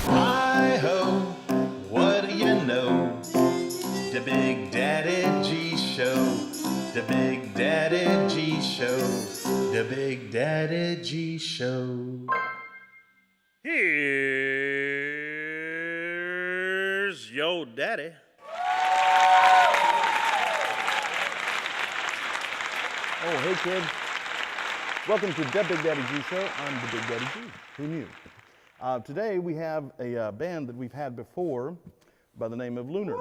Hi-ho, what do you know? The Big Daddy G Show, the Big Daddy G Show, the Big Daddy G Show. Here's yo daddy. Oh, hey kids. Welcome to the Big Daddy G Show. I'm the Big Daddy G. Who knew? Today we have a band that we've had before by the name of Loonar.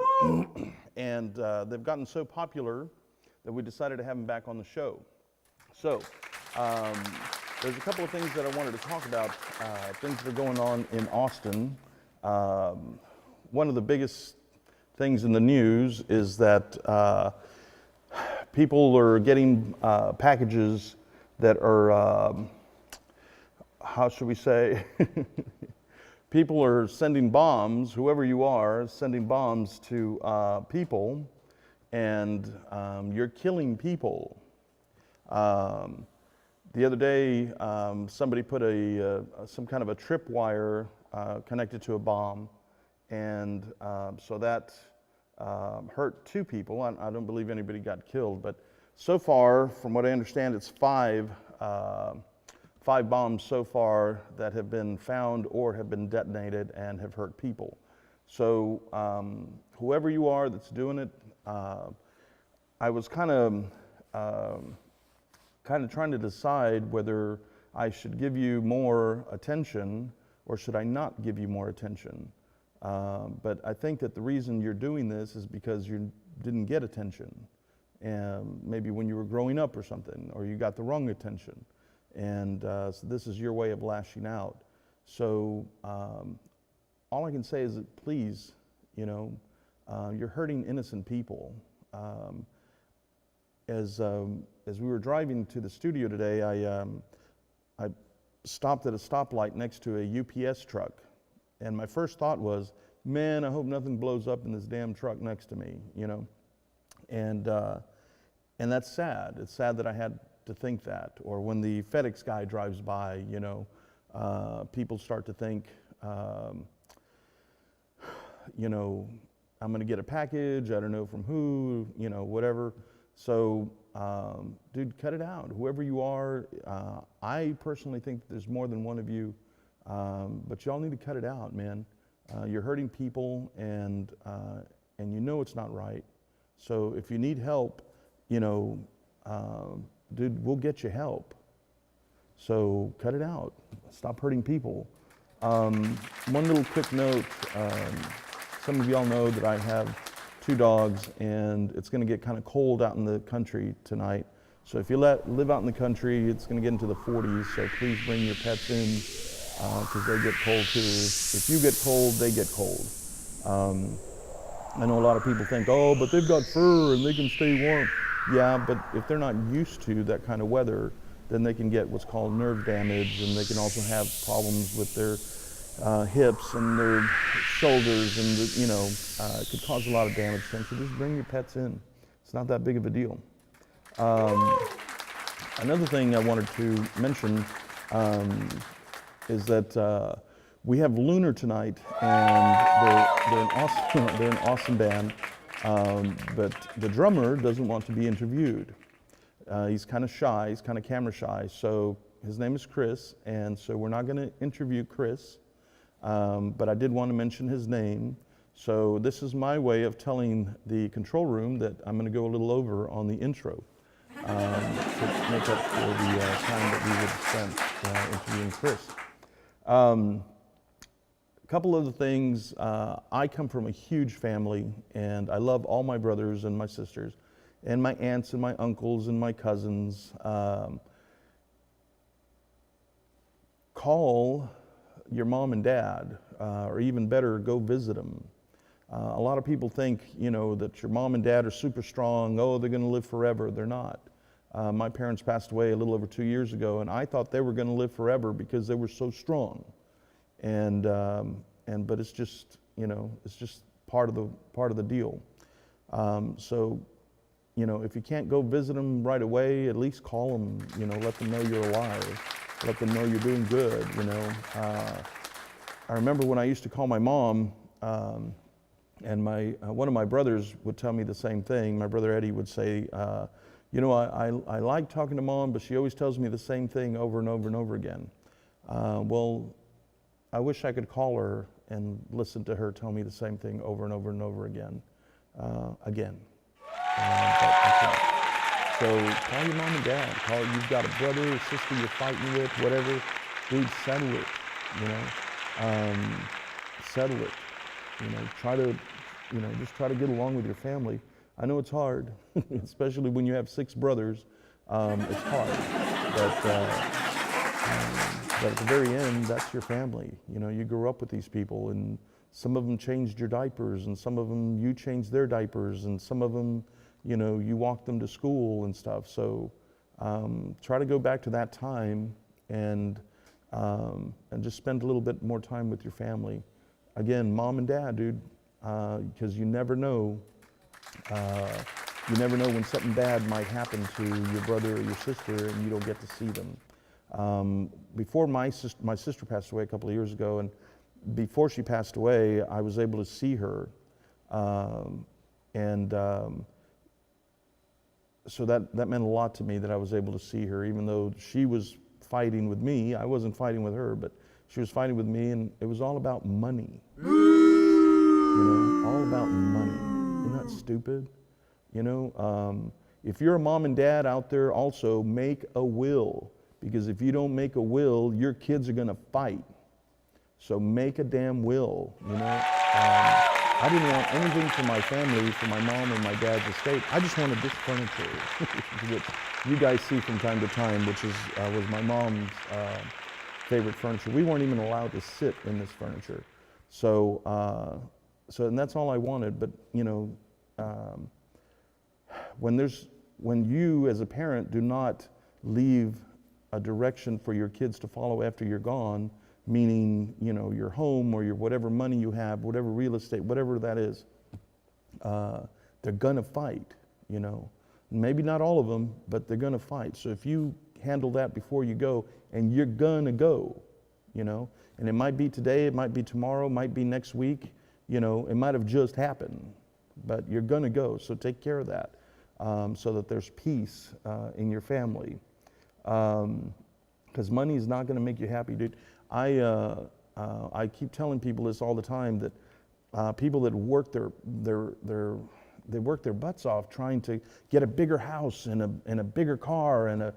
And they've gotten so popular that we decided to have them back on the show. So, there's a couple of things that I wanted to talk about, things that are going on in Austin. One of the biggest things in the news is that people are getting packages that are, how should we say, people are sending bombs, whoever you are, sending bombs to people, and you're killing people. The other day, somebody put some kind of a tripwire connected to a bomb, and so that hurt two people. I don't believe anybody got killed, but so far, from what I understand, it's five bombs so far that have been found or have been detonated and have hurt people. So whoever you are that's doing it, I was kind of trying to decide whether I should give you more attention or should I not give you more attention. But I think that the reason you're doing this is because you didn't get attention. And maybe when you were growing up or something, or you got the wrong attention. And so this is your way of lashing out. So all I can say is that please, you're hurting innocent people. As we were driving to the studio today, I stopped at a stoplight next to a UPS truck. And my first thought was, man, I hope nothing blows up in this damn truck next to me, And that's sad. It's sad that I had to think that. Or when the FedEx guy drives by, people start to think, I'm going to get a package, I don't know from who, whatever. So, dude, cut it out. Whoever you are, I personally think there's more than one of you, but y'all need to cut it out, man. You're hurting people, and it's not right. So if you need help, dude, we'll get you help. So cut it out. Stop hurting people. One little quick note. Some of y'all know that I have 2 dogs, and it's going to get kind of cold out in the country tonight. So if you live out in the country, it's going to get into the 40s. So please bring your pets in because they get cold too. If you get cold, they get cold. I know a lot of people think, oh, but they've got fur and they can stay warm. Yeah, but if they're not used to that kind of weather, then they can get what's called nerve damage, and they can also have problems with their hips and their shoulders, and it could cause a lot of damage to them. So just bring your pets in. It's not that big of a deal. Another thing I wanted to mention is that we have Loonar tonight, and they're an awesome band. But the drummer doesn't want to be interviewed. He's kind of shy, he's kind of camera shy. So his name is Chris, and so we're not going to interview Chris. But I did want to mention his name. So this is my way of telling the control room that I'm going to go a little over on the intro to make up for the time that we would have spent interviewing Chris. A couple other things. I come from a huge family, and I love all my brothers and my sisters, and my aunts and my uncles and my cousins. Call your mom and dad, or even better, go visit them. A lot of people think, that your mom and dad are super strong. Oh, they're going to live forever. They're not. My parents passed away a little over 2 years ago, and I thought they were going to live forever because they were so strong. But it's just, it's just part of the deal. So if you can't go visit them right away, at least call them, let them know you're alive, let them know you're doing good, I remember when I used to call my mom, and one of my brothers would tell me the same thing. My brother Eddie would say, I like talking to Mom, but she always tells me the same thing over and over and over again. Well, I wish I could call her and listen to her tell me the same thing over and over and over again. But I can't. So call your mom and dad. You've got a brother or sister you're fighting with, whatever. Dude, settle it, settle it. Just try to get along with your family. I know it's hard, especially when you have 6 brothers. It's hard, but at the very end, that's your family. You grew up with these people, and some of them changed your diapers, and some of them you changed their diapers, and some of them, you walked them to school and stuff. So try to go back to that time and just spend a little bit more time with your family. Again, mom and dad, dude, because you never know. You never know when something bad might happen to your brother or your sister, and you don't get to see them. Before my sister passed away a couple of years ago, and before she passed away, I was able to see her, so that meant a lot to me that I was able to see her, even though she was fighting with me. I wasn't fighting with her, but she was fighting with me, and it was all about money. All about money. Isn't that stupid? If you're a mom and dad out there, also make a will, because if you don't make a will, your kids are gonna fight. So make a damn will. I didn't want anything for my family, for my mom and my dad's estate. I just wanted this furniture, which you guys see from time to time, which was my mom's favorite furniture. We weren't even allowed to sit in this furniture. So and that's all I wanted. But when you as a parent do not leave a direction for your kids to follow after you're gone, meaning your home or your whatever money you have, whatever real estate, whatever that is, they're gonna fight. Maybe not all of them, but they're gonna fight. So if you handle that before you go, and you're gonna go, and it might be today, it might be tomorrow, it might be next week, it might have just happened, but you're gonna go. So take care of that, so that there's peace in your family, because money is not gonna make you happy, dude. I keep telling people this all the time, that people that work they work their butts off trying to get a bigger house and a bigger car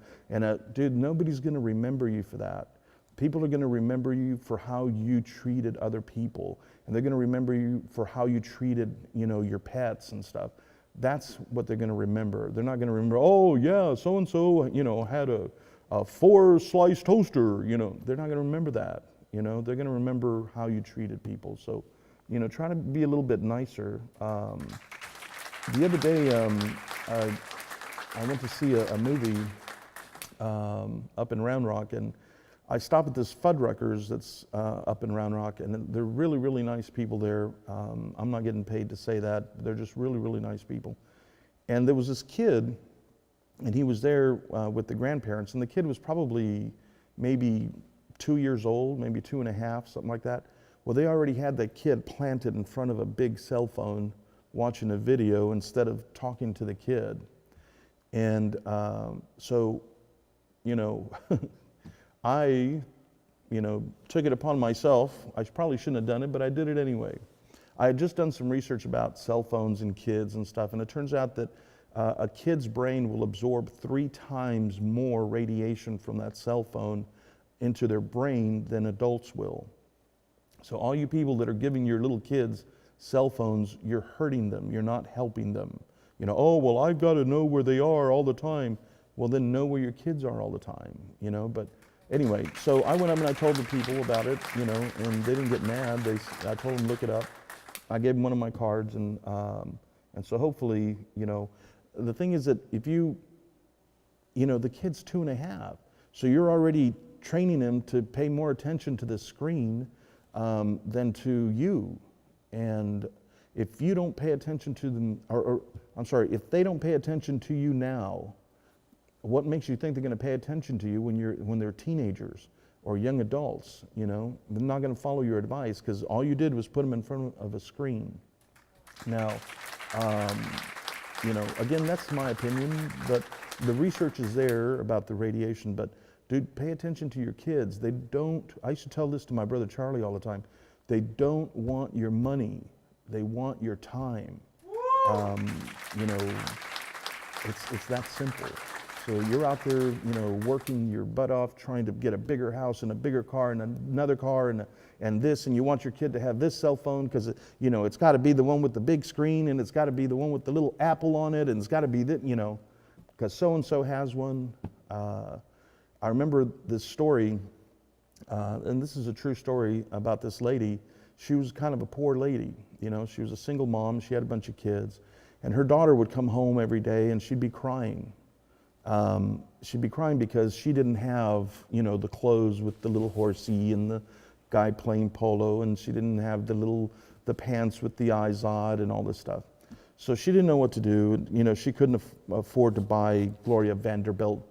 dude, nobody's gonna remember you for that. People are gonna remember you for how you treated other people, and they're gonna remember you for how you treated, your pets and stuff. That's what they're gonna remember. They're not gonna remember, oh yeah, so-and-so, had a 4-slice toaster, they're not gonna remember that. They're gonna remember how you treated people. So, try to be a little bit nicer. The other day, I went to see a movie up in Round Rock, and I stopped at this Fuddruckers that's up in Round Rock, and they're really, really nice people there. I'm not getting paid to say that, but they're just really, really nice people. And there was this kid, and he was there with the grandparents, and the kid was probably maybe 2 years old, maybe 2.5, something like that. Well, they already had that kid planted in front of a big cell phone watching a video instead of talking to the kid. And so, I, took it upon myself. I probably shouldn't have done it, but I did it anyway. I had just done some research about cell phones and kids and stuff, and it turns out that a kid's brain will absorb 3 times more radiation from that cell phone into their brain than adults will. So all you people that are giving your little kids cell phones, you're hurting them, you're not helping them. Oh, well, I've got to know where they are all the time. Well, then know where your kids are all the time, But anyway, so I went up and I told the people about it, and they didn't get mad. I told them, look it up. I gave them one of my cards, and so hopefully, the thing is that if the kid's 2.5, so you're already training him to pay more attention to the screen than to you. And If you don't pay attention to them, I'm sorry, if they don't pay attention to you now, what makes you think they're going to pay attention to you when they're teenagers or young adults? You know, they're not going to follow your advice because all you did was put them in front of a screen. Now, you know, again, that's my opinion, but the research is there about the radiation. But dude, pay attention to your kids. They don't. I used to tell this to my brother Charlie all the time. They don't want your money. They want your time. You know, it's that simple. So you're out there, you know, working your butt off, trying to get a bigger house and a bigger car and another car and this, and you want your kid to have this cell phone because, you know, it's got to be the one with the big screen, and it's got to be the one with the little apple on it, and it's got to be that, you know, because so-and-so has one. I remember this story, and this is a true story about this lady. She was kind of a poor lady, you know. She was a single mom. She had a bunch of kids, and her daughter would come home every day, and she'd be crying. She'd be crying because she didn't have, you know, the clothes with the little horsey and the guy playing polo, and she didn't have the pants with the izod and all this stuff. So she didn't know what to do. You know, she couldn't afford to buy Gloria Vanderbilt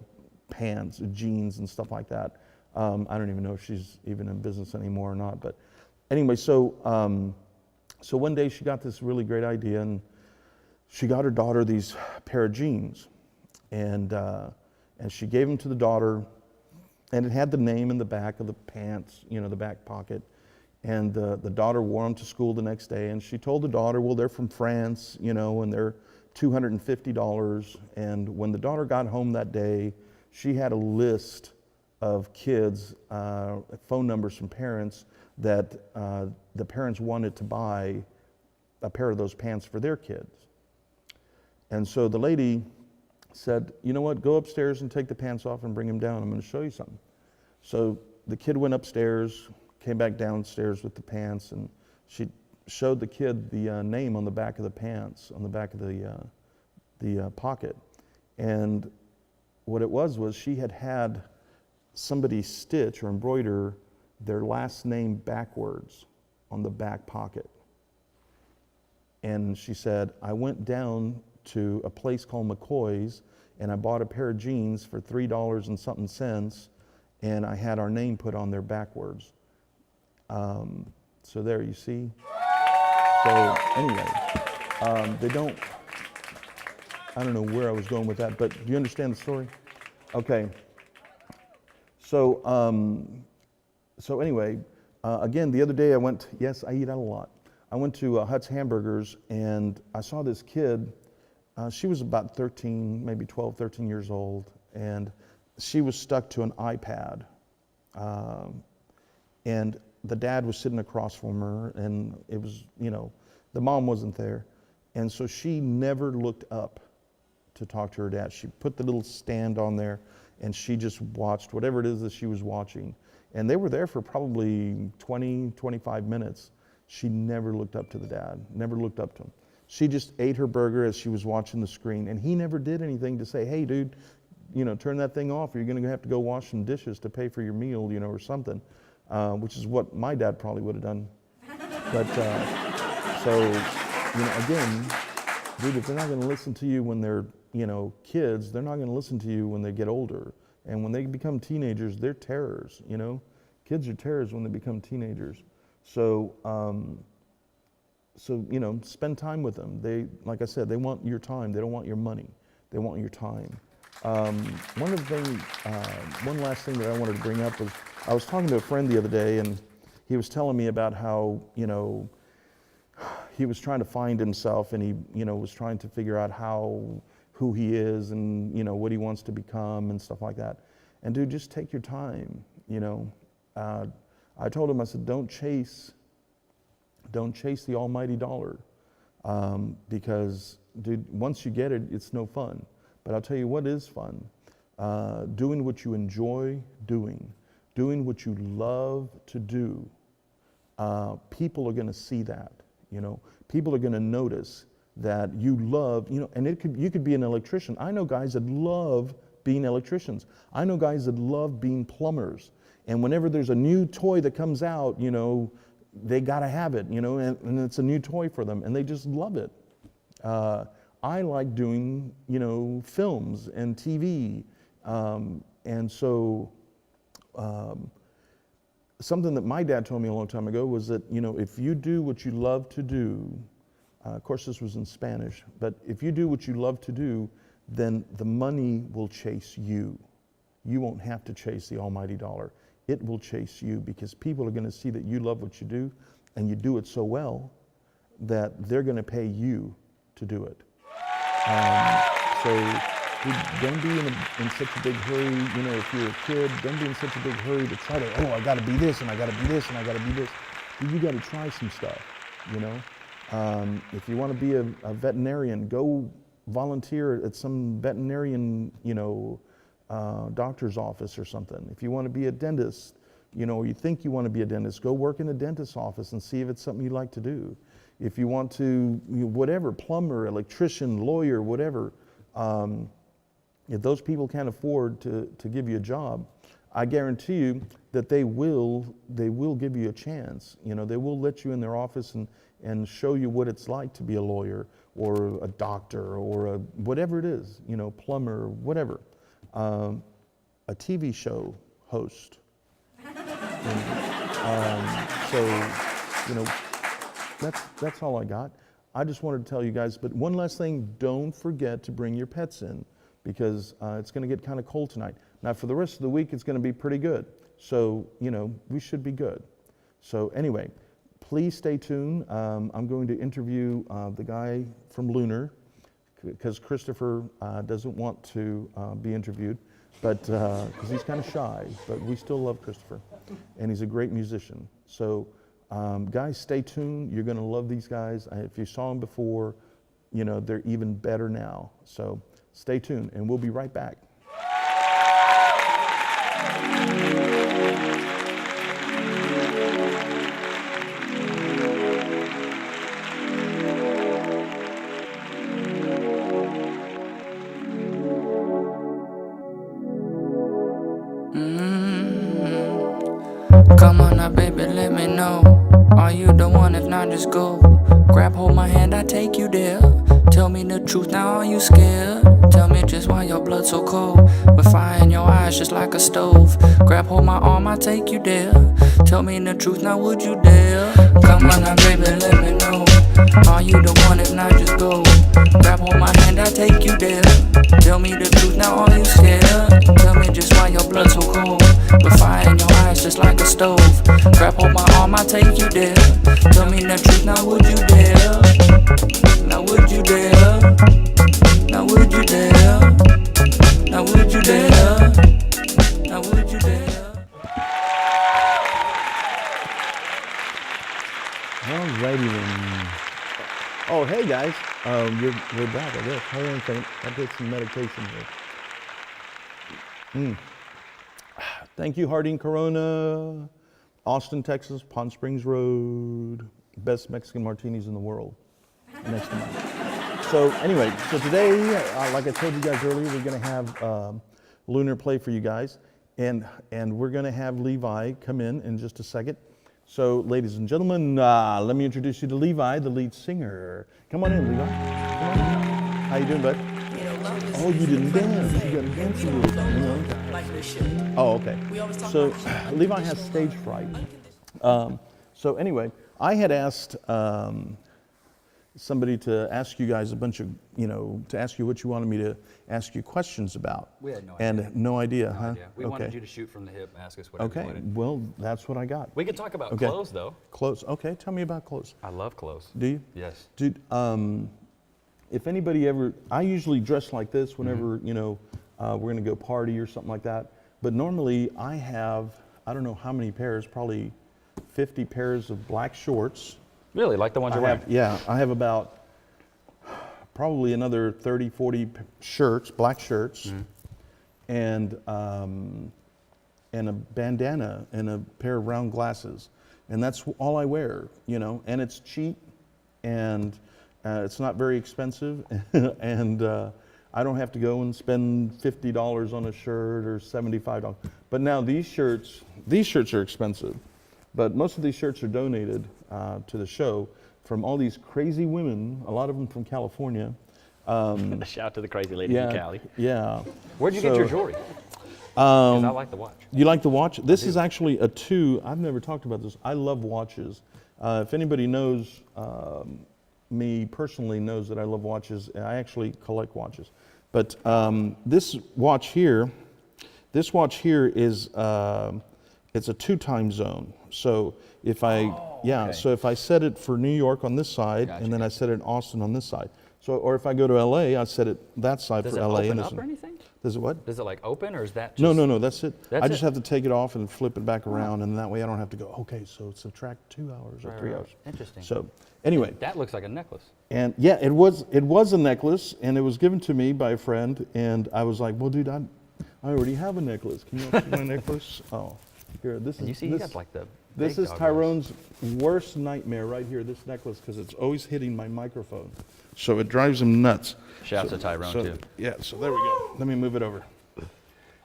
pants, jeans, and stuff like that. I don't even know if she's even in business anymore or not. But anyway, so one day she got this really great idea, and she got her daughter these pair of jeans, and she gave them to the daughter, and it had the name in the back of the pants, you know, the back pocket. And the daughter wore them to school the next day, and she told the daughter, well, they're from France, you know, and they're $250. And when the daughter got home that day, she had a list of kids, phone numbers from parents that the parents wanted to buy a pair of those pants for their kids. And so the lady said, you know what, go upstairs and take the pants off and bring them down. I'm going to show you something. So the kid went upstairs, came back downstairs with the pants, and she showed the kid the name on the back of the pants, on the back of the pocket. And what it was she had somebody stitch or embroider their last name backwards on the back pocket. And she said, I went down to a place called McCoy's, and I bought a pair of jeans for $3 and something cents, and I had our name put on there backwards. So there, you see. So anyway, they don't. I don't know where I was going with that, but do you understand the story? Okay. So anyway, again, the other day I went. Yes, I eat out a lot. I went to Hut's Hamburgers, and I saw this kid. She was about 13, maybe 12, 13 years old, and she was stuck to an iPad. And the dad was sitting across from her, and it was, you know, the mom wasn't there. And so she never looked up to talk to her dad. She put the little stand on there, and she just watched whatever it is that she was watching. And they were there for probably 20, 25 minutes. She never looked up to the dad, never looked up to him. She just ate her burger as she was watching the screen, and he never did anything to say, hey, dude, you know, turn that thing off, or you're going to have to go wash some dishes to pay for your meal, you know, or something, which is what my dad probably would have done. But so, you know, again, dude, if they're not going to listen to you when they're, you know, kids, they're not going to listen to you when they get older. And when they become teenagers, they're terrors, you know. Kids are terrors when they become teenagers. So, you know, spend time with them. They, like I said, they want your time. They don't want your money. They want your time. One last thing that I wanted to bring up was, I was talking to a friend the other day, and he was telling me about how, you know, he was trying to find himself, and he, you know, was trying to figure out who he is, and, you know, what he wants to become and stuff like that. And dude, just take your time, you know. I told him, I said, don't chase the almighty dollar, because, dude, once you get it, it's no fun. But I'll tell you what is fun, doing what you enjoy doing what you love to do. People are going to see that, you know. People are going to notice that you love, you know, and you could be an electrician. I know guys that love being electricians. I know guys that love being plumbers. And whenever there's a new toy that comes out, you know, they got to have it, and it's a new toy for them, and they just love it. I like doing, films and TV, and so something that my dad told me a long time ago was that, if you do what you love to do, of course this was in Spanish, but if you do what you love to do, then the money will chase you. You won't have to chase the almighty dollar. It will chase you, because people are going to see that you love what you do, and you do it so well that they're going to pay you to do it. So don't be in such a big hurry. If you're a kid, don't be in such a big hurry to try to, I got to be this, and I got to be this, and I got to be this. You got to try some stuff, If you want to be a veterinarian, go volunteer at some veterinarian, doctor's office or something. If you want to be a dentist, or you think you want to be a dentist, go work in a dentist's office and see if it's something you'd like to do. If you want to, whatever, plumber, electrician, lawyer, whatever, if those people can't afford to give you a job, I guarantee you that they will give you a chance. They will let you in their office and show you what it's like to be a lawyer or a doctor or whatever it is, plumber, whatever. A TV show host. That's all I got. I just wanted to tell you guys, but one last thing, don't forget to bring your pets in, because it's going to get kind of cold tonight. Now for the rest of the week, it's going to be pretty good. So, we should be good. So anyway, please stay tuned. I'm going to interview the guy from Loonar, because Christopher doesn't want to be interviewed, but because he's kind of shy, but we still love Christopher, and he's a great musician. So guys, stay tuned. You're going to love these guys. If you saw them before, they're even better now. So stay tuned, and we'll be right back. Come on now, baby, let me know. Are you the one? If not, just go. Grab hold my hand, I take you there. Tell me the truth, now are you scared? Tell me just why your blood so cold, with fire in your eyes just like a stove. Grab hold my arm, I take you there. Tell me the truth, now would you dare? Come on now, baby, let me know. Are you the one? If not, just go. Grab hold my hand, I take you there. Tell me the truth, now are you scared? Tell me just why your blood so cold, with fire in your eyes just like a stove. Grab hold my arm, I take you there. Tell me the truth, now would you dare? Now would you dare? Now would you dare? Now would you dare? Now would you dare? Alrighty then. Oh, hey guys. We're back, I guess. Hold on a second. I did some meditation here. Thank you, Harding Corona, Austin, Texas, Palm Springs Road. Best Mexican martinis in the world. Next to mine. So anyway, today, like I told you guys earlier, we're going to have Loonar play for you guys, and we're going to have Levi come in just a second. So, ladies and gentlemen, let me introduce you to Levi, the lead singer. Come on in, Levi. Come on in. How you doing, bud? Oh, you didn't dance. You got to dance a little. Oh, okay. So, Levi has stage fright. So anyway, I had asked somebody to ask you guys a bunch of, to ask you what you wanted me to ask you questions about. We had no idea. And no idea, No huh? idea. We wanted you to shoot from the hip, ask us whatever you Okay, wanted. well, that's what I got. We could talk about Okay. clothes, though. Clothes, okay, tell me about clothes. I love clothes. Do you? Yes. Dude, if anybody ever, I usually dress like this whenever, we're gonna go party or something like that. But normally I have, I don't know how many pairs, probably 50 pairs of black shorts. Really, like the ones you're wearing? Yeah, I have about probably another 30, 40 shirts, black shirts, and a bandana and a pair of round glasses. And that's all I wear, and it's cheap, and it's not very expensive, and I don't have to go and spend $50 on a shirt or $75. But now these shirts are expensive. But most of these shirts are donated to the show from all these crazy women, a lot of them from California. Shout out to the crazy lady in Cali. Yeah. Where'd you get your jewelry? 'Cause I like the watch. You like the watch? This is actually a 2. I've never talked about this. I love watches. If anybody knows me personally, knows that I love watches. I actually collect watches. But this watch here is it's a 2 time zone. So if so if I set it for New York on this side, and then I set it in Austin on this side. So, or if I go to LA, I set it that side for LA. Does it open up or anything? Does it what? Does it like open, or is that just... No, that's it. That's I just it? have to take it off and flip it back around, and that way I don't have to go, okay, so subtract 2 hours or 3 hours. Interesting. So anyway, That looks like a necklace. and yeah, it was a necklace, and it was given to me by a friend, and I was like, well, dude, I already have a necklace. Can you see my necklace? Oh, here, this And you is see, he got like the this big is dog Tyrone's worst nightmare right here, this necklace, because it's always hitting my microphone. So it drives him nuts. Shouts to Tyrone, too. Yeah, so there we go. Let me move it over.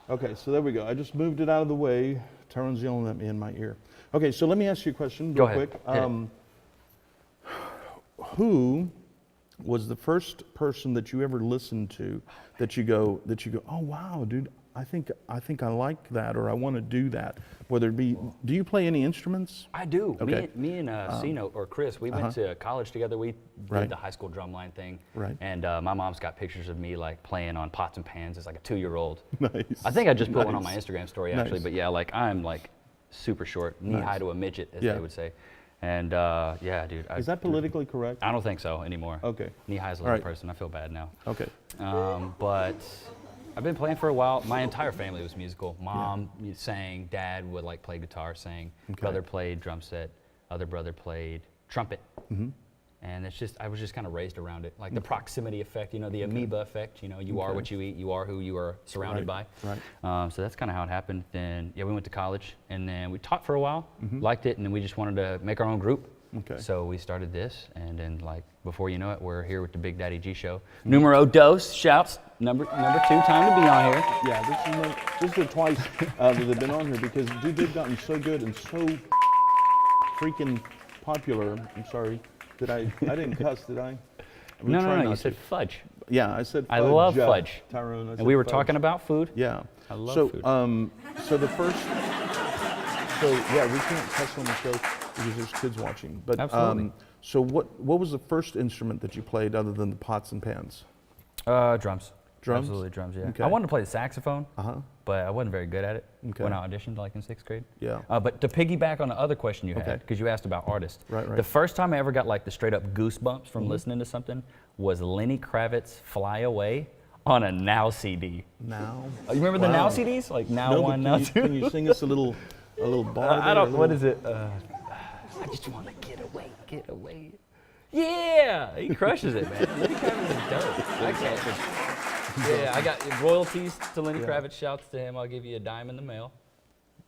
Okay, so there we go. I just moved it out of the way. Tyrone's yelling at me in my ear. Okay, so let me ask you a question Go real ahead. quick. Hit it. Who was the first person that you ever listened to that you go, oh wow, dude, I think I like that, or I want to do that. Whether it be, do you play any instruments? I do. Okay. Me and C-Note, or Chris, we went to college together. We Right. did the high school drumline thing. Right. And my mom's got pictures of me like playing on pots and pans as like a 2-year-old. Nice. I think I just put one on my Nice. Instagram story actually, Nice. but yeah, like I'm like super short, knee high to a midget, as Yeah. they would say. And yeah, dude. Is that politically correct? I don't think so anymore. Okay. Knee high as a All little right. person. I feel bad now. Okay. But I've been playing for a while. My entire family was musical. Mom sang, dad would like play guitar, sang. Okay. Brother played drum set. Other brother played trumpet. Mm-hmm. And it's just, I was just kind of raised around it. Like the proximity effect, you know, the amoeba effect, you know, you are what you eat, you are who you are surrounded Right, by. So that's kind of how it happened. Then, yeah, we went to college and then we taught for a while, liked it, and then we just wanted to make our own group. Okay. So we started this, and then like before you know it, we're here with the Big Daddy G Show. Numero dos, shouts, number 2, time to be on here. Yeah, this is the twice that they've been on here, because dude, they've gotten so good and so freaking popular. I'm sorry. I didn't cuss, did I? I'm No, trying you not said to. fudge. Yeah, I said fudge. I love fudge. Tyrone, I said And we were fudge. talking about food. Yeah. I love so, food. So the first, we can't cuss on the show because there's kids watching. But Absolutely. So what was the first instrument that you played other than the pots and pans? Drums. Drums? Absolutely drums, yeah. Okay. I wanted to play the saxophone, Uh-huh. but I wasn't very good at it Okay. when I auditioned like in 6th grade. Yeah. But to piggyback on the other question you Okay. had, because you asked about artists. Right. The first time I ever got like the straight up goosebumps from listening to something was Lenny Kravitz's Fly Away on a Now CD. Now. You remember the Wow. Now CDs? Like Now No, 1, but Now can 2? you sing us a little bar? I there, don't, a what little- is it? I just want to get away. Yeah, he crushes it, man. Lenny Kravitz is dope. I can't. Yeah, I got royalties to Lenny Kravitz. Shouts to him. I'll give you a dime in the mail.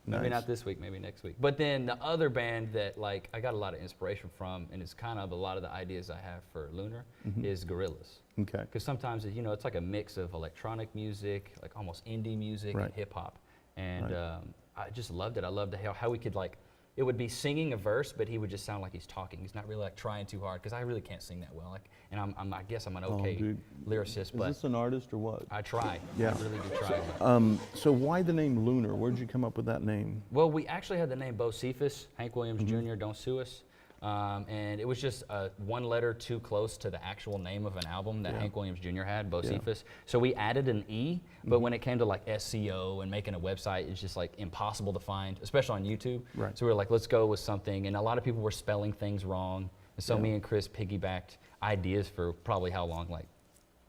Maybe Nice. not this week, maybe next week. But then the other band that like I got a lot of inspiration from, and it's kind of a lot of the ideas I have for Loonar, is Gorillaz. Okay. Because sometimes you know it's like a mix of electronic music, like almost indie music, Right. and hip hop. And Right. I just loved it. I loved how we could like. It would be singing a verse, but he would just sound like he's talking. He's not really like trying too hard, because I really can't sing that well. Like, and I guess I'm an okay dude. lyricist, Is but this an artist or what? I try. Yeah. I really do try. But- So why the name Loonar? Where did you come up with that name? well, we actually had the name Bo Cephas, Hank Williams Jr., Don't Sue Us. And it was just one letter too close to the actual name of an album that Hank Williams Jr. had, Bo Cephas. So we added an E, but when it came to like SEO and making a website, it's just like impossible to find, especially on YouTube. Right. So we were like, let's go with something. And a lot of people were spelling things wrong. And so me and Chris piggybacked ideas for probably how long? Like,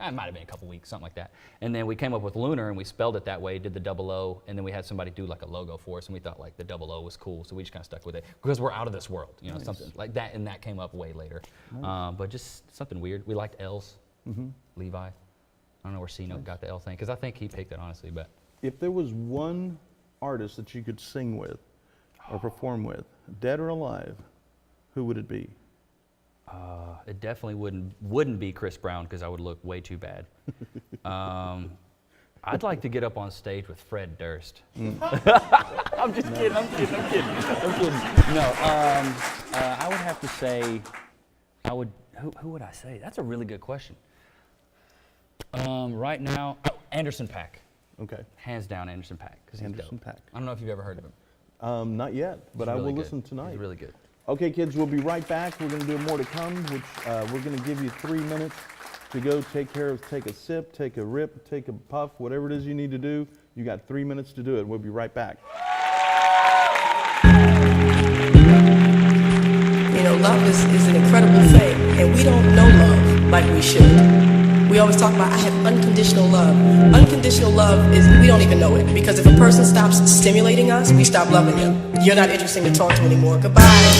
it might have been a couple weeks, something like that. And then we came up with Loonar, and we spelled it that way, did the double O, and then we had somebody do like a logo for us, and we thought like the double O was cool, so we just kind of stuck with it because we're out of this world, you know, something like that, and that came up way later. But just something weird. We liked L's, Levi. I don't know where C-Note got the L thing, because I think he picked it, honestly, but. If there was one artist that you could sing with or perform with, dead or alive, who would it be? It definitely wouldn't be Chris Brown, because I would look way too bad. I'd like to get up on stage with Fred Durst. Mm. I'm just kidding. I'm kidding. No, I would have to say, who would I say? That's a really good question. Right now, Anderson .Paak. Okay. Hands down, Anderson .Paak. Because he's Anderson dope. .Paak. I don't know if you've ever heard of him. Not yet, but I will listen tonight. He's really good. Okay, kids, we'll be right back. We're going to do more to come, which we're going to give you 3 minutes to go take a sip, take a rip, take a puff, whatever it is you need to do. You got 3 minutes to do it. We'll be right back. You know, love is an incredible thing, and we don't know love like we should. We always talk about, I have unconditional love. Unconditional love is, we don't even know it, because if a person stops stimulating us, we stop loving them. You're not interesting to talk to anymore. Goodbye. Bye.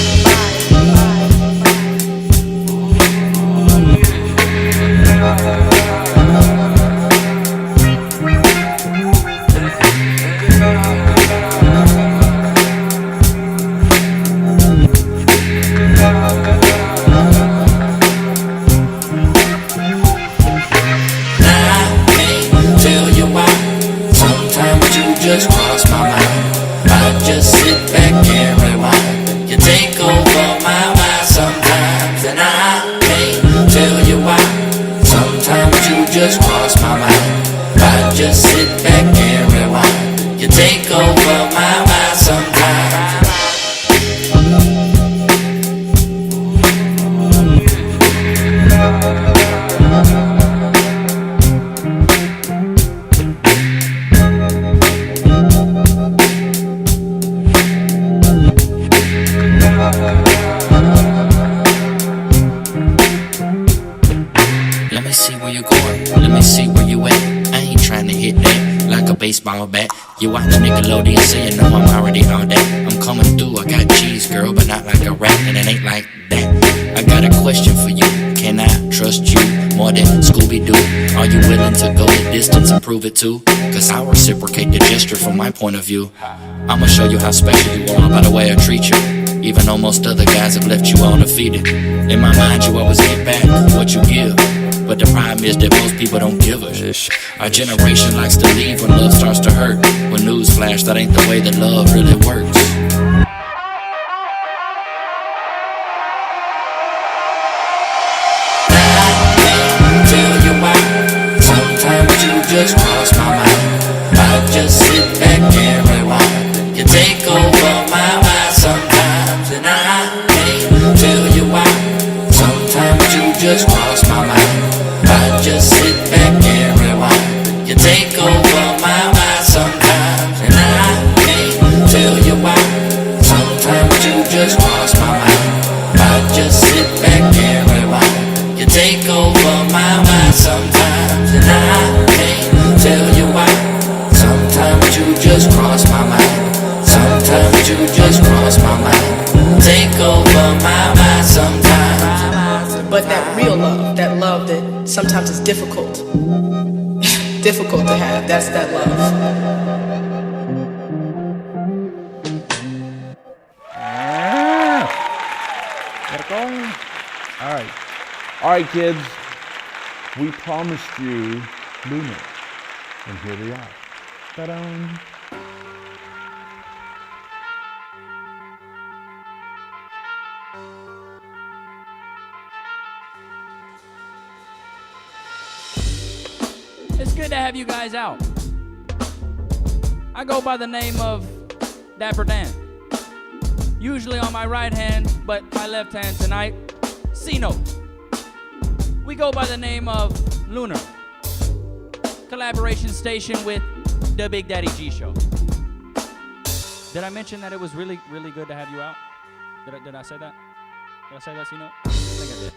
Just cross my mind. I just sit back and rewind. You take over my mind sometimes, and I can't tell you why. Sometimes you just cross my mind. I just sit back and rewind. You take over my mind sometimes. Let me see where you're going, let me see where you at. I ain't trying to hit that like a baseball bat. You watch the Nickelodeon, so you know I'm already on that. I'm coming through, I got cheese, girl, but not like a rat, and it ain't like that. I got a question for you, can I trust you more than Scooby-Doo? Are you willing to go the distance and prove it too? Cause I'll reciprocate the gesture from my point of view. I'ma show you how special you are by the way I treat you. Even though most other guys have left you undefeated. In my mind you always get back what you give. But the problem is that most people don't give a shit. Our generation likes to leave when love starts to hurt. When newsflash, that ain't the way that love really works. I can't tell you why. Sometimes you just cross my mind. I just sit back and rewind. You take over my mind sometimes, and I can't tell you why. Sometimes you just cross my mind. I just sit back and rewind. You take over my mind sometimes, and I can't tell you why. Sometimes you just cross my mind. I just sit back and rewind. You take over my mind sometimes, and I can't tell you why. Sometimes you just cross my mind. Sometimes you just cross my mind. Take over my mind sometimes. But that real love, that love that sometimes is difficult, difficult to have, that's that love. Got it going? All right. All right, kids. We promised you Loonar. And here they are. Ta-da! It's good to have you guys out. I go by the name of Dapper Dan. Usually on my right hand, but my left hand tonight, C-Note. We go by the name of Loonar. Collaboration station with the Big Daddy G Show. Did I mention that it was really, really good to have you out? Did I say that? Did I say that, C-Note? I think I did.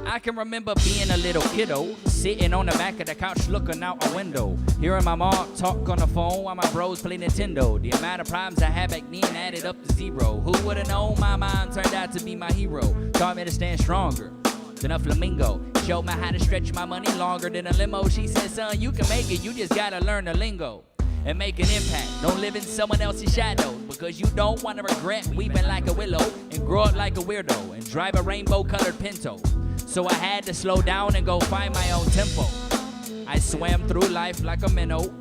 I can remember being a little kiddo, sitting on the back of the couch looking out a window, hearing my mom talk on the phone while my bros play Nintendo. The amount of problems I had back then added up to zero. Who would've known my mom turned out to be my hero? Taught me to stand stronger than a flamingo. Showed me how to stretch my money longer than a limo. She said, son, you can make it, you just gotta learn the lingo and make an impact. Don't live in someone else's shadow, because you don't want to regret weeping like a willow and grow up like a weirdo and drive a rainbow-colored Pinto. so I had to slow down and go find my own tempo. I swam through life like a minnow.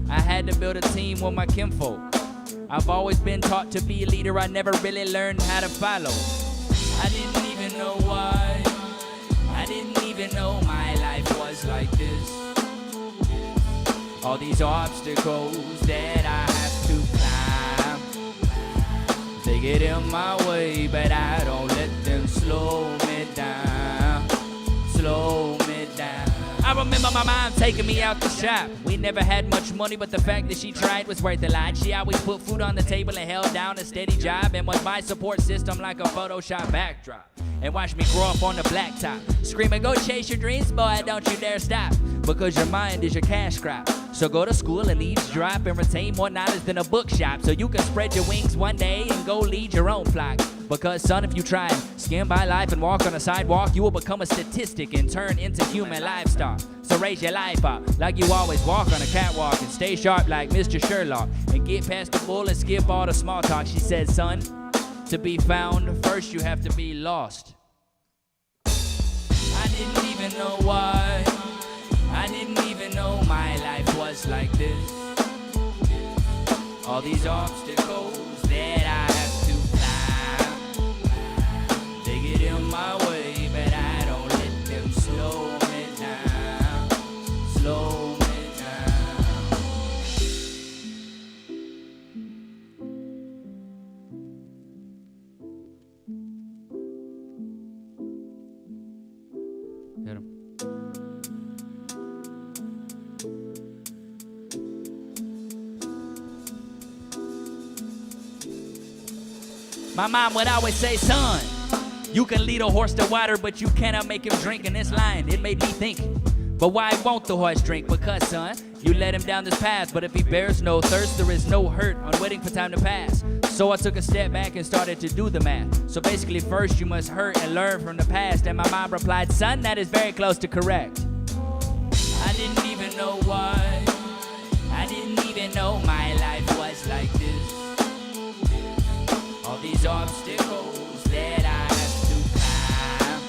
I had to build a team with my kinfolk. I've always been taught to be a leader, I never really learned how to follow. I didn't even know why. I didn't even know my life was like this. All these obstacles that I have to climb, they get in my way, but I don't let them slow me down. Slow me down. I remember my mom taking me out the shop. We never had much money, but the fact that she tried was worth a lot. She always put food on the table and held down a steady job, and was my support system like a Photoshop backdrop. And watched me grow up on the blacktop, screaming, go chase your dreams, boy, don't you dare stop, because your mind is your cash crop. So go to school and eavesdrop and retain more knowledge than a bookshop, so you can spread your wings one day and go lead your own flock. Because son, if you try and skim by life and walk on a sidewalk, you will become a statistic and turn into human livestock. So raise your life up like you always walk on a catwalk, and stay sharp like Mr. Sherlock, and get past the bull and skip all the small talk. She said, son, to be found, first you have to be lost. I didn't even know why. I didn't even know my life was like this. All these obstacles that I have to climb, they get in my way, but I don't let them slow me down. Slow me down. Hit him. My mom would always say, son, you can lead a horse to water, but you cannot make him drink. In this line, it made me think, but why won't the horse drink? Because, son, you led him down this path, but if he bears no thirst, there is no hurt on waiting for time to pass. So I took a step back and started to do the math. So basically, first you must hurt and learn from the past. And my mom replied, son, that is very close to correct. I didn't even know why. I didn't even know my life was like this. All these obstacles that I have to climb,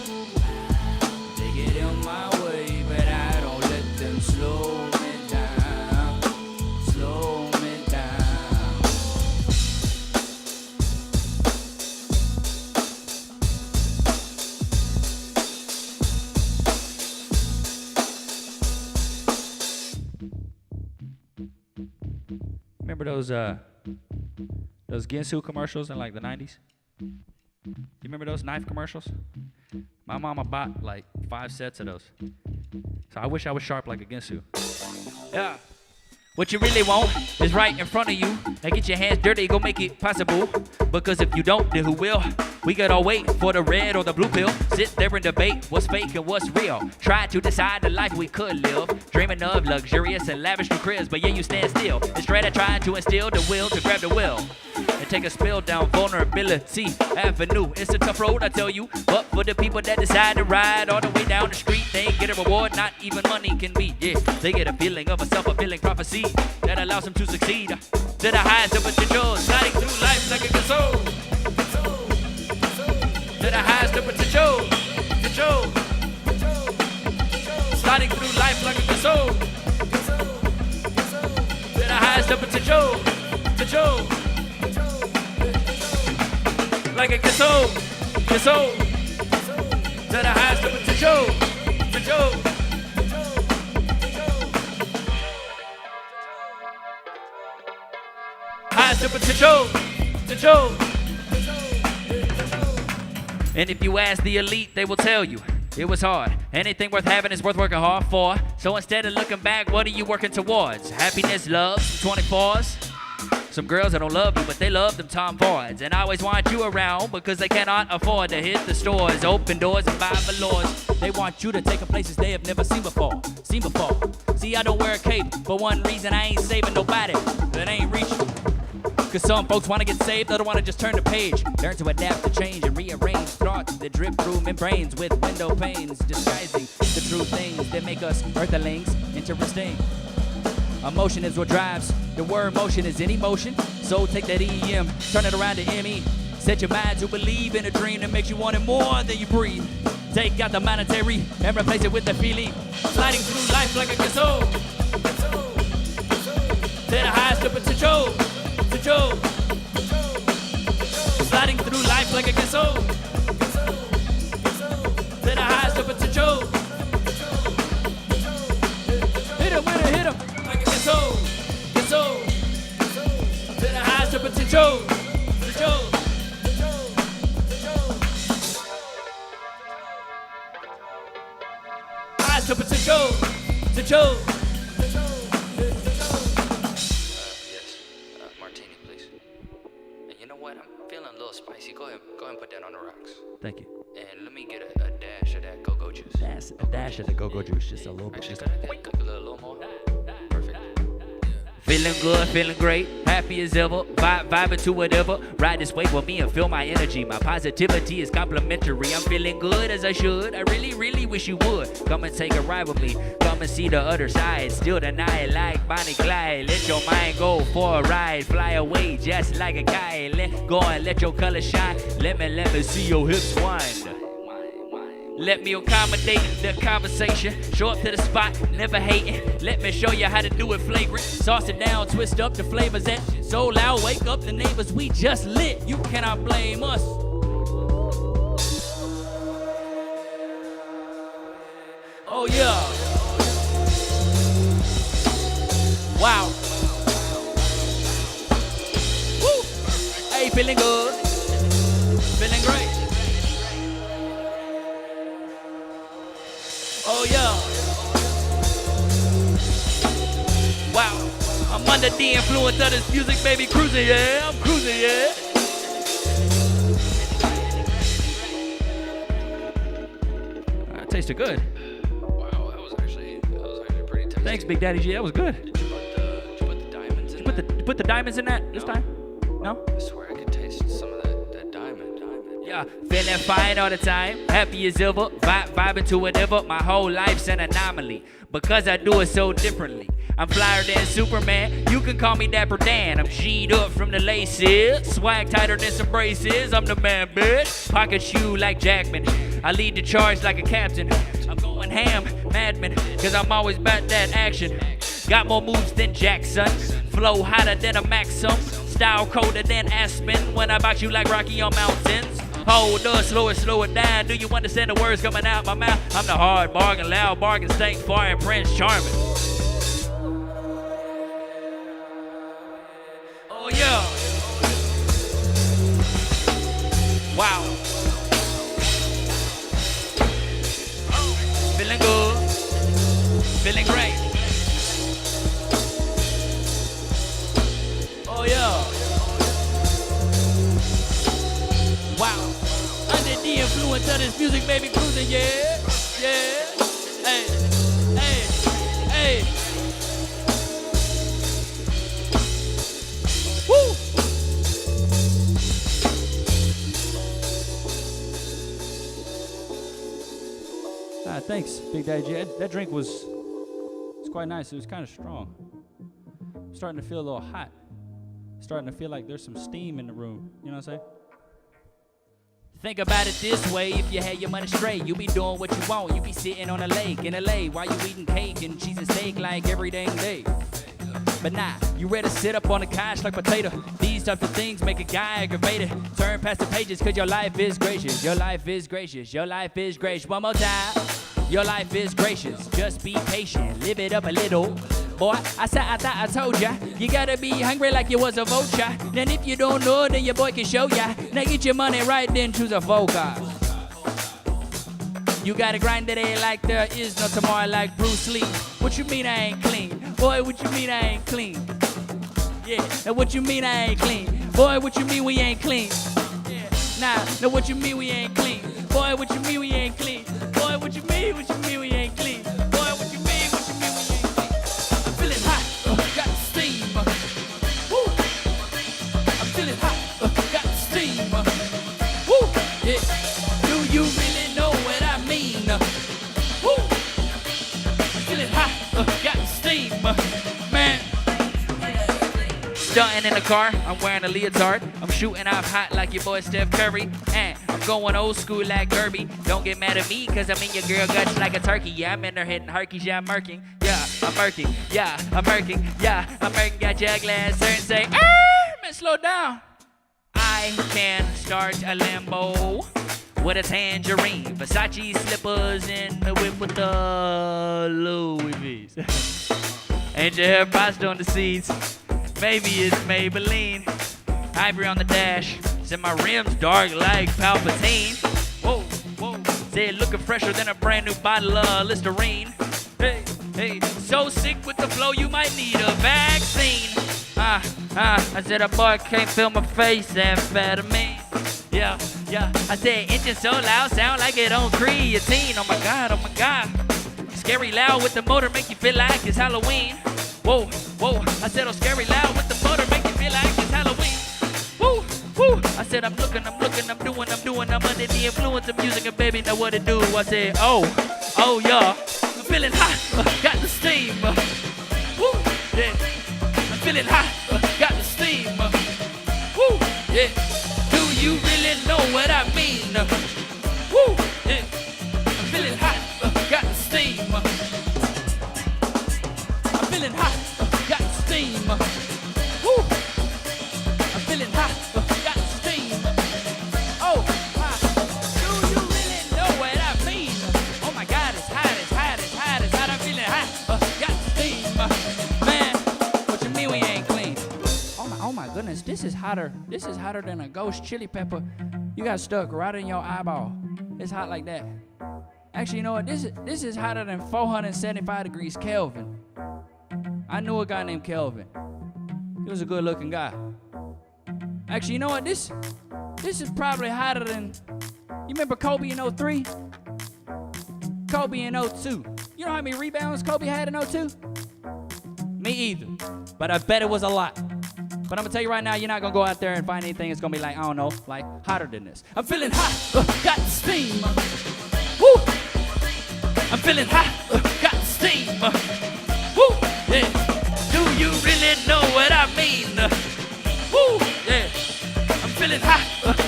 they get in my way, but I don't let them slow me down. Slow me down. Remember those Ginsu commercials in like the 90s? Do you remember those knife commercials? My mama bought like 5 sets of those. So I wish I was sharp like a Ginsu. Yeah. What you really want is right in front of you. Now get your hands dirty, go make it possible. Because if you don't, then who will? We gotta wait for the red or the blue pill. Sit there and debate what's fake and what's real. Try to decide the life we could live. Dreaming of luxurious and lavish new cribs, but yeah, you stand still. Instead of trying to instill the will to grab the will and take a spill down vulnerability avenue. It's a tough road, I tell you, but for the people that decide to ride all the way down the street, they get a reward not even money can beat. Yeah, they get a feeling of a self-fulfilling prophecy that allows them to succeed to the highest of potential, sliding through life like a gazelle. To the highest of potential, sliding through life like a gazelle. To the highest of potential, like a gazelle. To the highest of potential. Highest of potential. And if you ask the elite, they will tell you it was hard. Anything worth having is worth working hard for. So instead of looking back, what are you working towards? Happiness, love, some 24s. Some girls that don't love you, but they love them tomboys. And I always want you around because they cannot afford to hit the stores, open doors and buy velours. They want you to take them places they have never seen before. See, I don't wear a cape for one reason, I ain't saving nobody that ain't reaching. Cause some folks wanna get saved, others wanna just turn the page. Learn to adapt to change and rearrange thoughts that drip through membranes with window panes, disguising the true things that make us earthlings interesting. Emotion is what drives. The word motion is any motion. So take that EM, turn it around to ME. Set your mind to believe in a dream that makes you want it more than you breathe. Take out the monetary and replace it with the feeling. Sliding through life like a gazelle. To the highest of potential. Sliding through life like a gazelle. To the highest of potential. Hit him like a gazelle. To the highest of potential. Highest of potential. Yes, martini, please. And you know what? I'm feeling a little spicy. Go ahead and put that on the rocks. Thank you. And let me get a dash of that go-go juice. A dash of the go-go juice, just a little bit. Actually, could a little more. Perfect. Feeling good, feeling great, happy as ever, vibing to whatever. Ride this wave with me and feel my energy. My positivity is complimentary. I'm feeling good as I should. I really, really wish you would come and take a ride with me. Come and see the other side. Still the night like Bonnie Clyde. Let your mind go for a ride. Fly away just like a kite. Let go and let your color shine. Let me see your hips wind. Let me accommodate the conversation. Show up to the spot, never hating. Let me show you how to do it flagrant. Sauce it down, twist up the flavors that so loud. Wake up the neighbors, we just lit. You cannot blame us. Oh yeah. Wow. Woo. Hey, feeling good. Feeling great. Oh yeah. Wow. I'm under the influence of this music, baby. Cruising, yeah. I'm cruising, yeah. That tasted good. Wow, that was actually pretty tasty. Thanks, Big Daddy G. That was good. Did you put the diamonds in that? You put the diamonds in that this time? No? I swear I could taste some of that diamond. Yeah, feeling fine all the time, happy as ever, vibing to whatever. My whole life's an anomaly because I do it so differently. I'm flyer than Superman, you can call me Dapper Dan. I'm G'd up from the laces, swag tighter than some braces. I'm the man, bitch, pocket shoe like Jackman. I lead the charge like a captain. I'm going ham, madman, cause I'm always about that action. Got more moves than Jackson, flow hotter than a Maxim, style colder than Aspen. When I box you like Rocky on mountains. Hold up, slow it down. Do you understand the words coming out my mouth? I'm the hard bargain, loud bargain, stank fire, and Prince Charming. Oh yeah. Wow. Feeling good. Feeling great. Oh yeah. Wow. Under the influence of this music, baby, cruising, yeah, yeah. Hey, hey, hey. Woo. Thanks, Big Daddy J. That drink was quite nice. It was kind of strong. I'm starting to feel a little hot. Starting to feel like there's some steam in the room. You know what I'm saying? Think about it this way, if you had your money straight, you be doing what you want. You be sitting on a lake in LA while you eating cake and cheese and steak like every dang day. But nah, you ready to sit up on the couch like potato. These types of things make a guy aggravated. Turn past the pages cause your life is gracious. Your life is gracious, your life is gracious. One more time, your life is gracious. Just be patient, live it up a little. Boy, I thought I told ya. You gotta be hungry like you was a vulture. Then if you don't know, then your boy can show ya. Now get your money right, then choose a focus. You gotta grind today like there is no tomorrow like Bruce Lee. What you mean I ain't clean? Boy, what you mean I ain't clean? Yeah, and what you mean I ain't clean? Boy, what you mean we ain't clean? Yeah, nah, now what you mean we ain't clean? Boy, what you mean we ain't clean? Boy, what you mean we ain't clean? Boy, what you mean we ain't clean? I'm feeling hot, got steam. Woo! I'm feeling hot, got steam. Woo! Yeah. Do you really know what I mean? Woo! I'm feeling hot, got steam. Man. Stunting in the car, I'm wearing a leotard. I'm shooting off hot like your boy Steph Curry. And I'm going old school like Kirby. Don't get mad at me, cause I'm in your girl guts like a turkey. Yeah, I'm in her hitting herkies, yeah, I'm murking. Yeah, I'm murking. Yeah, I'm murking. Yeah, I'm murking. Got your glass, turn and say, man, slow down. I can start a Lambo with a tangerine, Versace slippers, and the whip with the Louis V's. And your hair pasta on the seats. Maybe it's Maybelline. Ivory on the dash. Said my rims dark like Palpatine. Whoa, whoa. Said looking fresher than a brand new bottle of Listerine. Hey, hey. So sick with the flow, you might need a vaccine. I said a boy can't feel my face, amphetamine. Yeah, yeah. I said engine so loud, sound like it on creatine. Oh my God, oh my God. Scary loud with the motor, make you feel like it's Halloween. Whoa, whoa. I said, oh, scary loud with the motor, make you feel like it's Halloween. Woo, woo. I said, I'm looking, I'm doing. I'm under the influence of music, and baby, know what to do. I said, oh, yeah. I'm feeling hot, got the steam. Woo, yeah. I'm feeling hot, got the steam. Woo, yeah. Do you really know what I mean? Woo, yeah. I'm feeling hot, got the steam. I'm feeling hot, got the steam. Woo. I'm feeling hot, got the steam. Oh, do you really know what I mean? Oh my God, it's hot, it's hot, it's hot, it's hot. I'm feeling hot, got the steam. Man, what you mean we ain't clean? Oh my goodness, this is hotter than a ghost chili pepper. You got stuck right in your eyeball. It's hot like that. Actually, you know what? This is hotter than 475 degrees Kelvin. I knew a guy named Kelvin. He was a good-looking guy. Actually, you know what? This is probably hotter than... You remember Kobe in 03? Kobe in 02. You know how many rebounds Kobe had in 02? Me either. But I bet it was a lot. But I'm gonna tell you right now, you're not gonna go out there and find anything that's gonna be like, I don't know, like hotter than this. I'm feeling hot, got the steam. Woo! I'm feeling hot, got the steam. Woo! Yeah. Do you really know what I mean? Woo! Yeah. I'm feeling hot,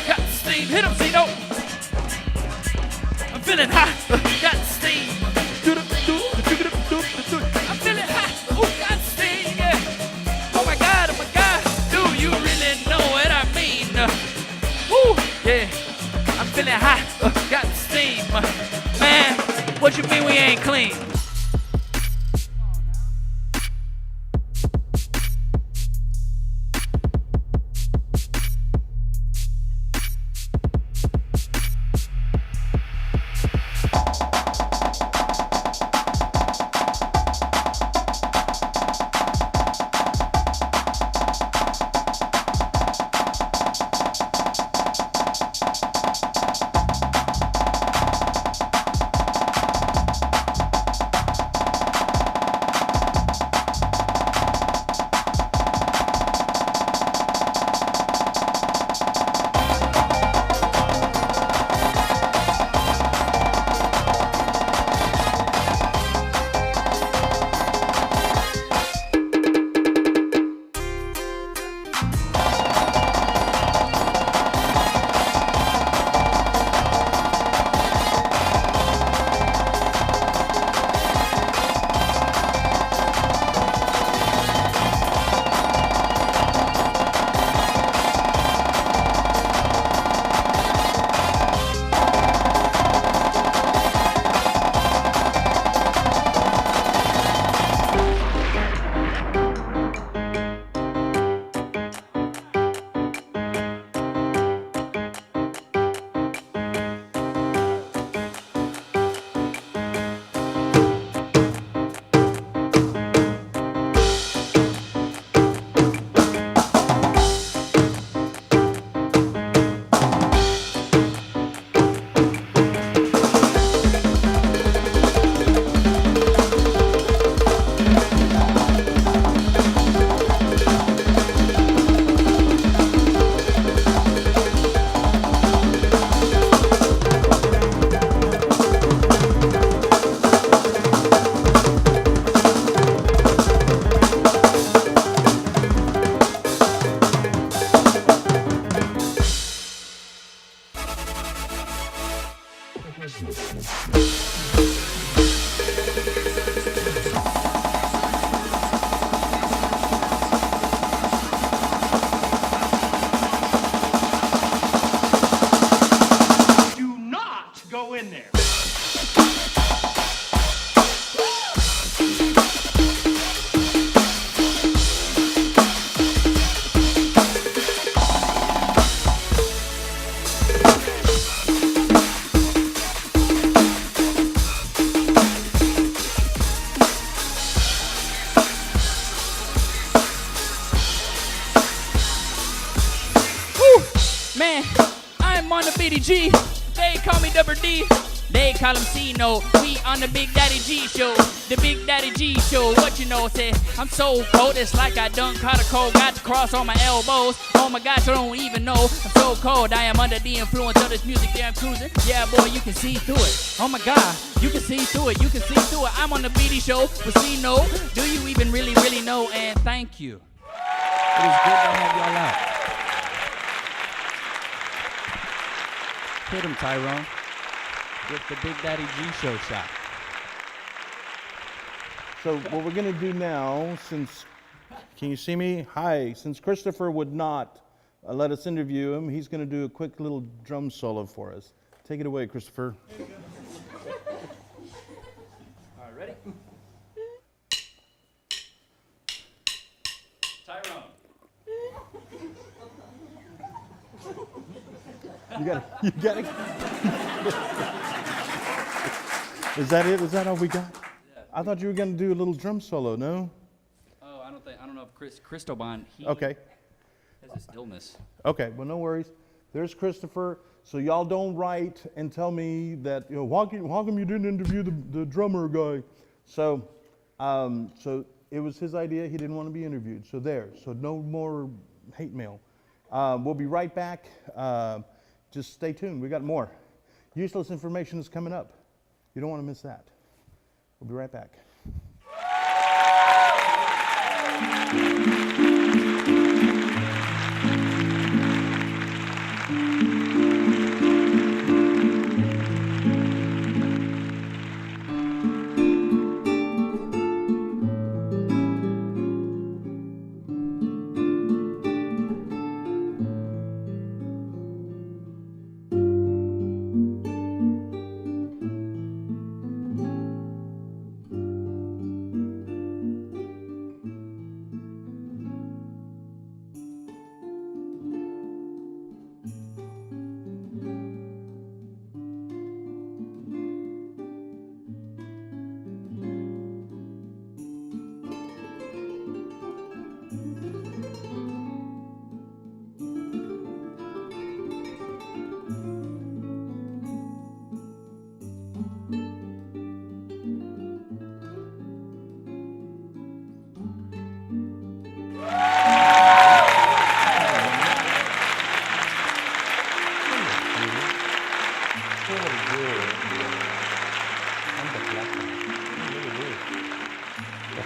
got the steam. Hit 'em, Zeno. I'm feeling hot, got the steam. I'm feeling hot, got the steam. Yeah. Oh my God, oh my God. Do you really know what I mean? Woo! Yeah. I'm feeling hot, got the steam. Man, what you mean we ain't clean? the BDG. They call me Double D. They call him C-No. We on the Big Daddy G show. The Big Daddy G show. What you know, say, I'm so cold. It's like I done caught a cold. Got to cross on my elbows. Oh my gosh, I don't even know. I'm so cold. I am under the influence of this music. Yeah, I'm cruising. Yeah, boy, you can see through it. Oh my God, you can see through it. You can see through it. I'm on the BD show with C-No. Do you even really know? And thank you. It is good to have y'all out. Hit him, Tyrone. With the Big Daddy G show shot. So what we're going to do now, can you see me? Hi. Since Christopher would not let us interview him, he's going to do a quick little drum solo for us. Take it away, Christopher. All right, ready? Tyrone. You got it. Is that it? Is that all we got? Yeah. I thought you were going to do a little drum solo, no? Oh, I don't know if Cristoban, he Okay. has this illness. Okay, well, no worries. There's Christopher. So y'all don't write and tell me that, you know, how come you didn't interview the drummer guy? So it was his idea. He didn't want to be interviewed. So no more hate mail. We'll be right back. Just stay tuned. We got more. Useless information is coming up. You don't want to miss that. We'll be right back.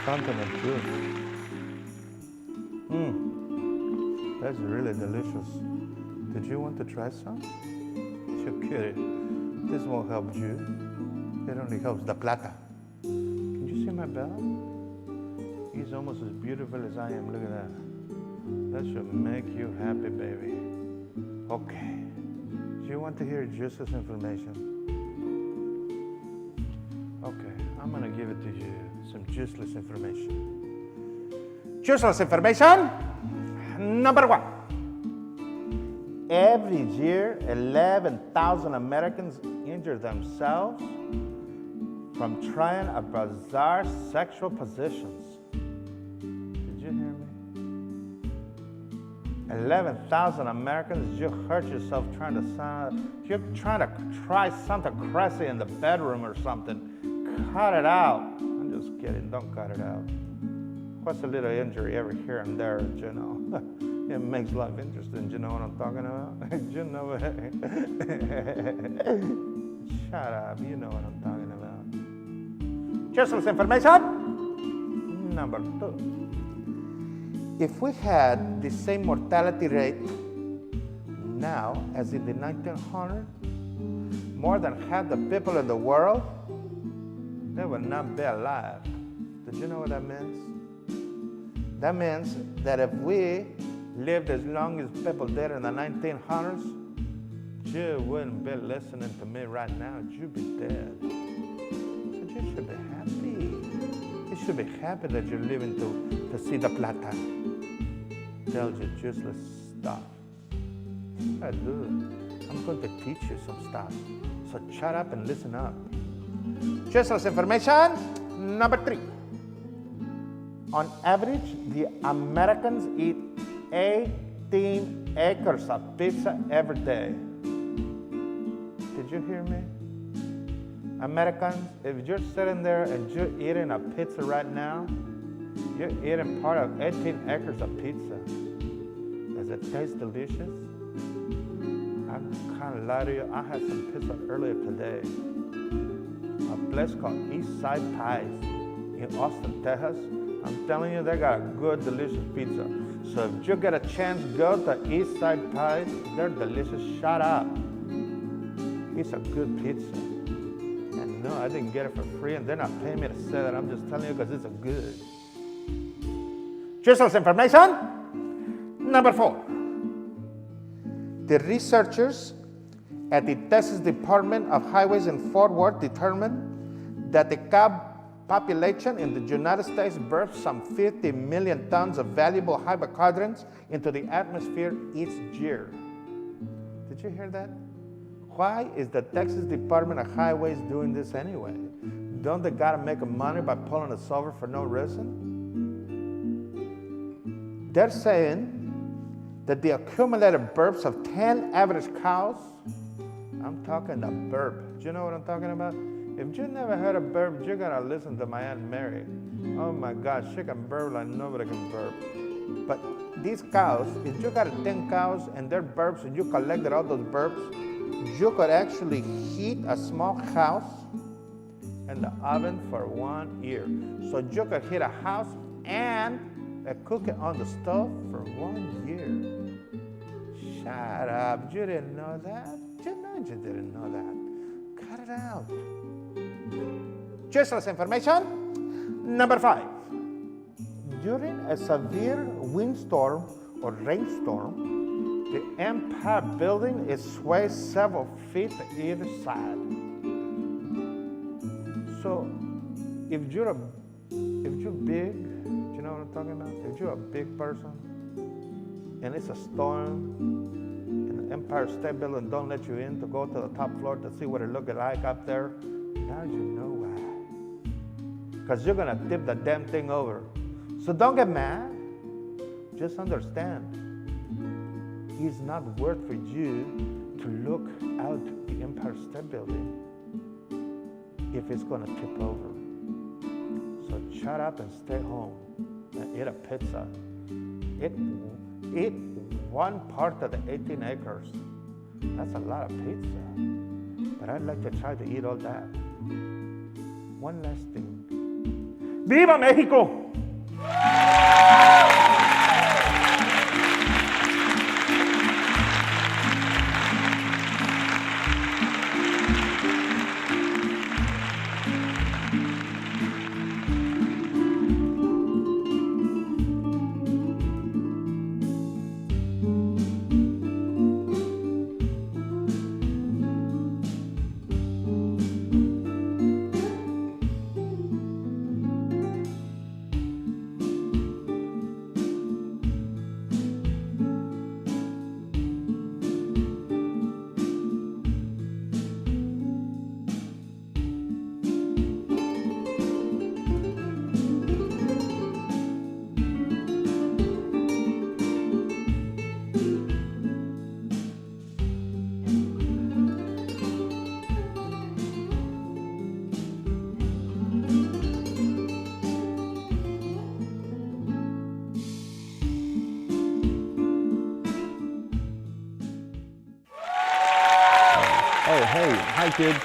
Fountain of youth. That's really delicious. Did you want to try some? You're kidding. This won't help you. It only helps the plata. Can you see my belly? He's almost as beautiful as I am. Look at that. That should make you happy, baby. Okay. Do you want to hear useless information? Okay, I'm gonna give it to you. Some useless information. Useless information! Number one. Every year, 11,000 Americans injure themselves from trying a bizarre sexual positions. Did you hear me? 11,000 Americans, you hurt yourself you're trying to try something crazy in the bedroom or something. Cut it out. I'm just kidding, don't cut it out. What's a little injury every here and there, you know? It makes life interesting, you know what I'm talking about? You know what? Shut up, you know what I'm talking about. Useless information. Number two. If we had the same mortality rate now as in the 1900s, more than half the people in the world, they would not be alive. Did you know what that means? That means that if we lived as long as people did in the 1900s, you wouldn't be listening to me right now. You'd be dead. So you should be happy. You should be happy that you're living to see the plata. Tells you useless stuff. I do. I'm going to teach you some stuff. So shut up and listen up. Useless information. Number three. On average, the Americans eat 18 acres of pizza every day. Did you hear me? Americans, if you're sitting there and you're eating a pizza right now, you're eating part of 18 acres of pizza. Does it taste delicious? I'm kind of lie to you. I had some pizza earlier today. A place called East Side Pies in Austin, Texas. I'm telling you, they got a good, delicious pizza. So if you get a chance, go to East Side Pies. They're delicious. Shut up. It's a good pizza. And no, I didn't get it for free, and they're not paying me to say that. I'm just telling you because it's a good. Useless information. Number 4. The researchers at the Texas Department of Highways in Fort Worth determined that the cow population in the United States bursts some 50 million tons of valuable hydrocarbons into the atmosphere each year. Did you hear that? Why is the Texas Department of Highways doing this anyway? Don't they gotta make money by pulling us over for no reason? They're saying that the accumulated burps of 10 average cows, I'm talking a burp. Do you know what I'm talking about? If you never heard a burp, you gotta listen to my Aunt Mary. Oh my gosh, she can burp like nobody can burp. But these cows, if you got 10 cows and their burps and you collected all those burps, you could actually heat a small house in the oven for 1 year. So you could heat a house and cook it on the stove for 1 year. Shut up, you didn't know that? You know you didn't know that. Cut it out. Useless information. Number 5. During a severe windstorm or rainstorm, the Empire Building is swayed several feet to either side. So, if you're big, do you know what I'm talking about? If you're a big person and it's a storm and the Empire State Building don't let you in to go to the top floor to see what it looks like up there, now you know why. Because you're gonna tip the damn thing over. So don't get mad. Just understand. It's not worth for you to look out the Empire State Building if it's gonna tip over. So shut up and stay home and eat a pizza. Eat one part of the 18 acres. That's a lot of pizza. But I'd like to try to eat all that. One last thing. ¡Viva México! Oh, hey, hi kids.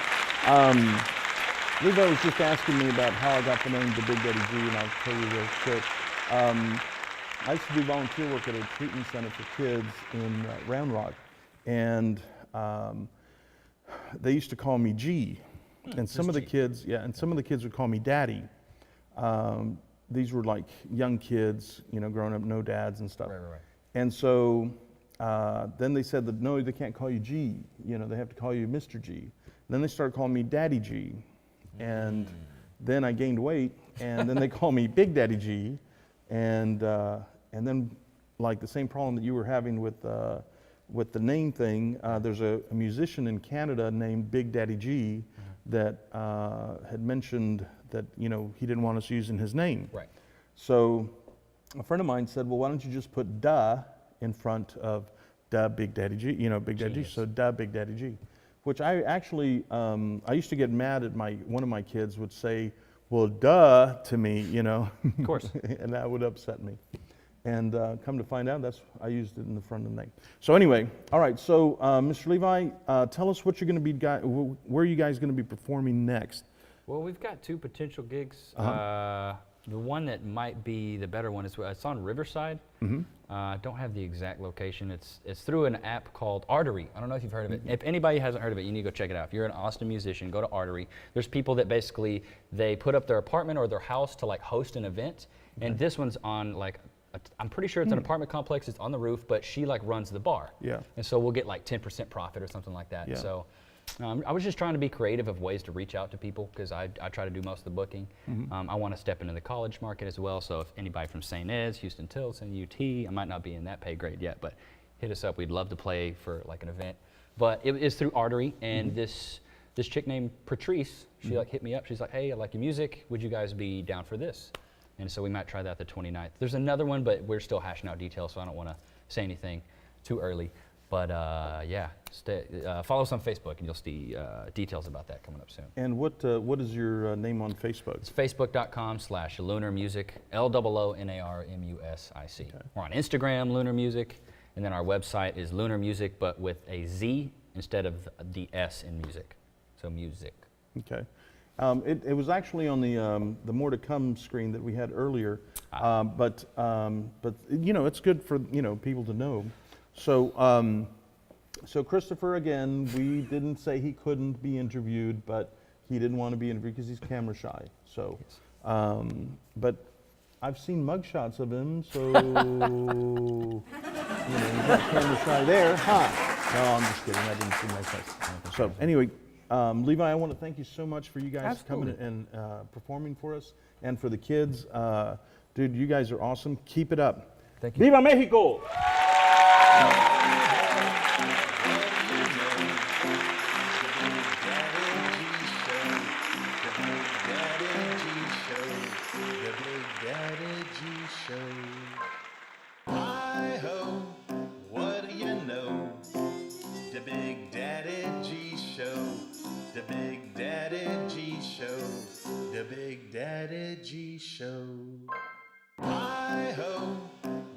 Levo was just asking me about how I got the name The Big Daddy G, and I'll tell you real quick. I used to do volunteer work at a treatment center for kids in Round Rock, and they used to call me G. And some of the kids, would call me Daddy. These were like young kids, you know, growing up, no dads and stuff. Right. And so then they said that no, they can't call you G. You know, they have to call you Mr. G. Then they started calling me Daddy G, and then I gained weight, and then they call me Big Daddy G, and then like the same problem that you were having with the name thing. There's a musician in Canada named Big Daddy G that had mentioned that, you know, he didn't want us using his name. Right. So a friend of mine said, well, why don't you just put "duh" in front of "duh Big Daddy G"? You know, Big Daddy G. So "duh Big Daddy G." which I actually, I used to get mad at one of my kids would say, well, duh, to me, you know. Of course. And that would upset me. And come to find out, I used it in the front of the name. So anyway, all right, so Mr. Levi, tell us what you're going to be, where are you guys going to be performing next? Well, we've got 2 potential gigs. Uh-huh. The one that might be the better one is it's on Riverside. I don't have the exact location. It's through an app called Artery. I don't know if you've heard of it. If anybody hasn't heard of it, you need to go check it out. If you're an Austin musician, go to Artery. There's people that basically, they put up their apartment or their house to like host an event. And this one's on like, I'm pretty sure it's an apartment complex. It's on the roof, but she like runs the bar. Yeah. And so we'll get like 10% profit or something like that. Yeah. So I was just trying to be creative of ways to reach out to people because I try to do most of the booking. I want to step into the college market as well. So if anybody from St. Ed's, Houston Tilson, UT, I might not be in that pay grade yet, but hit us up. We'd love to play for like an event. But it is through Artery, and this chick named Patrice, she like hit me up. She's like, hey, I like your music. Would you guys be down for this? And so we might try that the 29th. There's another one, but we're still hashing out details, so I don't want to say anything too early. But yeah, follow us on Facebook, and you'll see details about that coming up soon. And what is your name on Facebook? It's facebook.com/Loonar Music, LOONARMUSIC. Okay. We're on Instagram, Loonar Music, and then our website is Loonar Music, but with a Z instead of the S in music. So music. Okay. It was actually on the more to come screen that we had earlier, but you know, it's good for people to know. So so Christopher, again, we didn't say he couldn't be interviewed, but he didn't want to be interviewed because he's camera shy. So, but I've seen mugshots of him, so he's not camera shy there, huh? No, I'm just kidding. I didn't see mugshots. So anyway. Levi, I want to thank you so much for you guys coming and performing for us, and for the kids. Dude, you guys are awesome. Keep it up. Thank you. Viva Mexico! Hi-ho, what do you know? The Big Daddy G Show. The Big Daddy G Show. The Big Daddy G Show. Hi-ho,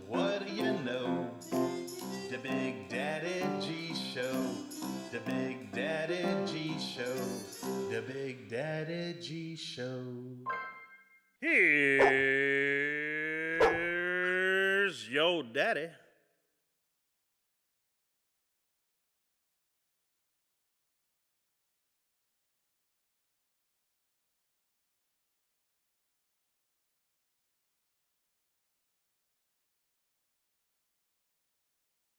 what do you know? The Big Daddy G Show. The Big Daddy G Show. The Big Daddy G Show. Here's your daddy.